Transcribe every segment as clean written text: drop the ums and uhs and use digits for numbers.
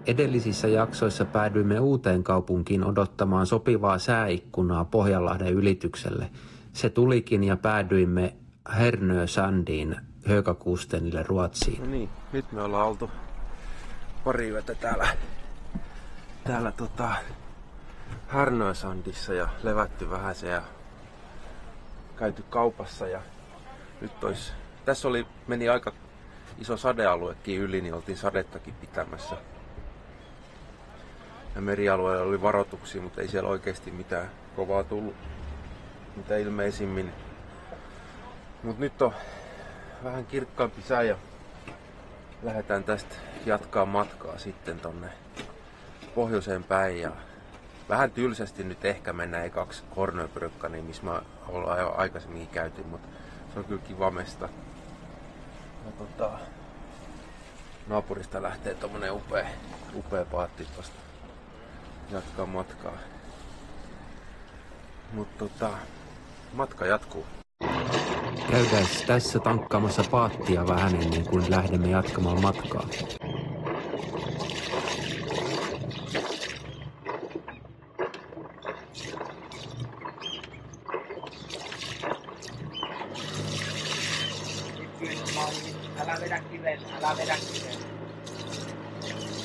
Edellisissä jaksoissa päädyimme uuteen kaupunkiin odottamaan sopivaa sääikkunaa Pohjanlahden ylitykselle. Se tulikin ja päädyimme Härnösandiin Högakustenille Ruotsiin. No niin, nyt me ollaan oltu pari yötä täällä Härnösandissa ja levätty vähän se ja käyty kaupassa ja nyt tässä meni aika iso sadealuekin yli, niin oltiin sadettakin pitämässä. Ja merialueella oli varoituksia, mutta ei siellä oikeasti mitään kovaa tullut, mitä ilmeisimmin. Mutta nyt on vähän kirkkaampi sää ja lähdetään tästä jatkaa matkaa sitten tonne pohjoiseen päin. Ja vähän tylsästi nyt ehkä mennään ekaksi Hornöbrückaniin, missä mä ollaan jo aikaisemmin käytiin, mutta se on kyllä kiva mesta. Ja naapurista lähtee tommonen upea paatti tosta jatkaa matkaa. Mutta matka jatkuu. Käydään tässä tankkaamassa paattia vähän ennen kuin lähdemme jatkamaan matkaa.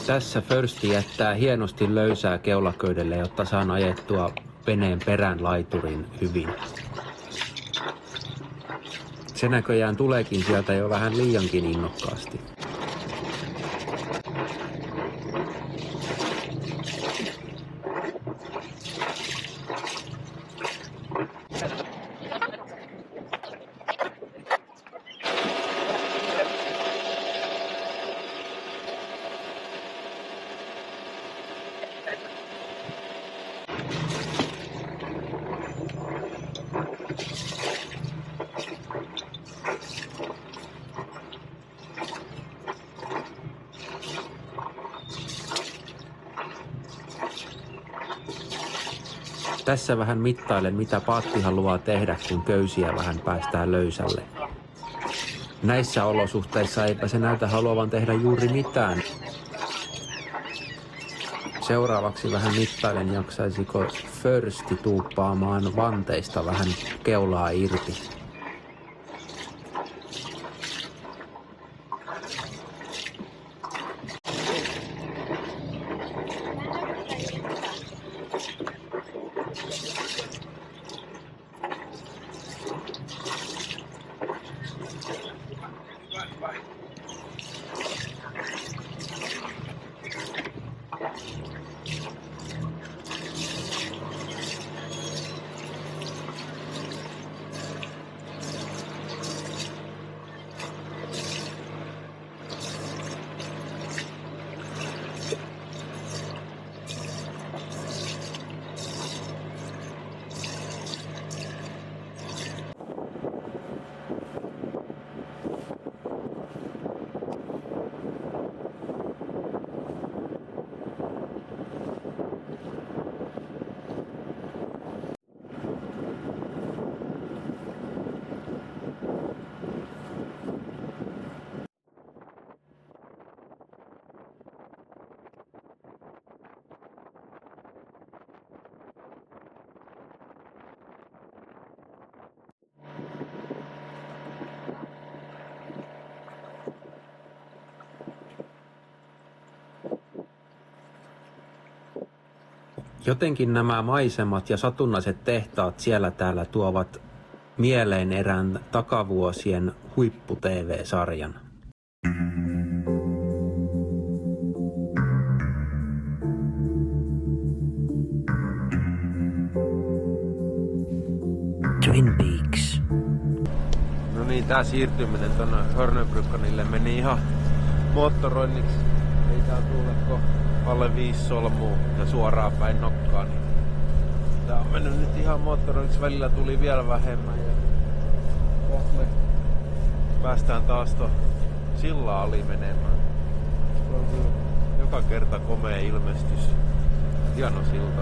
Tässä Försti jättää hienosti löysää keulaköydelle, jotta saan ajettua veneen perän laiturin hyvin. Se näköjään tuleekin sieltä jo vähän liiankin innokkaasti. Tässä vähän mittailen, mitä paatti haluaa tehdä, kun köysiä vähän päästään löysälle. Näissä olosuhteissa eipä se näytä haluavan tehdä juuri mitään. Seuraavaksi vähän mittailen, jaksaisiko Försti tuuppaamaan vanteista vähän keulaa irti. Jotenkin nämä maisemat ja satunnaiset tehtaat siellä täällä tuovat mieleen erään takavuosien huippu-TV-sarjan. Twin Peaks. No niin, tää siirtyminen tonne Hornöbrückanille meni ihan moottoroinniksi. Ei tää tule alle 5 solmua ja suoraan päin nokkaan. Niin tää on mennyt nyt ihan moottoroinniksi, välillä tuli vielä vähemmän. Ja me päästään taas sillaa ali menemään. Se on kyllä joka kerta komea ilmestys. Hieno silta.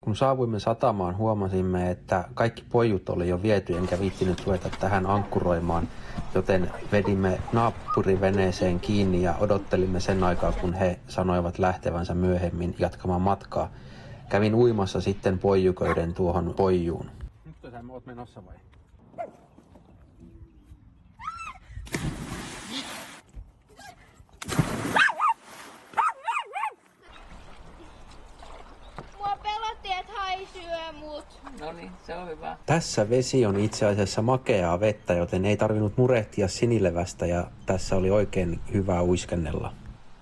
Kun saavuimme satamaan, huomasimme, että kaikki pojut oli jo viety, enkä viittinyt ruveta tähän ankkuroimaan, joten vedimme naapuriveneeseen kiinni ja odottelimme sen aikaa, kun he sanoivat lähtevänsä myöhemmin jatkamaan matkaa. Kävin uimassa sitten poijuköiden tuohon poijuun. Nyt sä oot menossa vai? No niin, se on hyvä. Tässä vesi on itse asiassa makeaa vettä, joten ei tarvinnut murehtia sinilevästä ja tässä oli oikein hyvää uiskennella.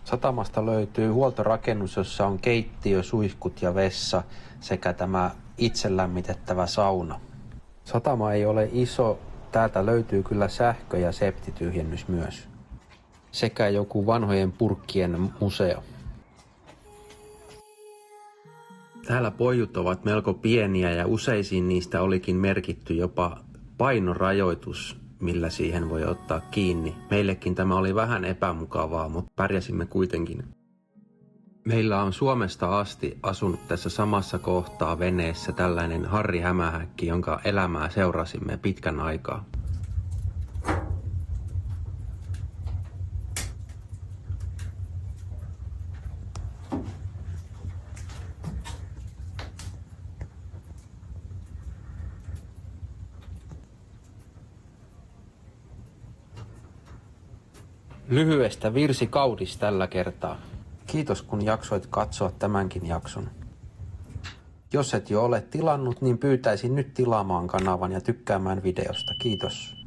Satamasta löytyy huoltorakennus, jossa on keittiö, suihkut ja vessa sekä tämä itse lämmitettävä sauna. Satama ei ole iso, täältä löytyy kyllä sähkö- ja septityhjennys myös. Sekä joku vanhojen purkkien museo. Täällä pojut ovat melko pieniä ja useisiin niistä olikin merkitty jopa painorajoitus, millä siihen voi ottaa kiinni. Meillekin tämä oli vähän epämukavaa, mutta pärjäsimme kuitenkin. Meillä on Suomesta asti asunut tässä samassa kohtaa veneessä tällainen Harri Hämähäkki, jonka elämää seurasimme pitkän aikaa. Lyhyestä virsikaudis tällä kertaa. Kiitos kun jaksoit katsoa tämänkin jakson. Jos et jo ole tilannut, niin pyytäisin nyt tilaamaan kanavan ja tykkäämään videosta. Kiitos.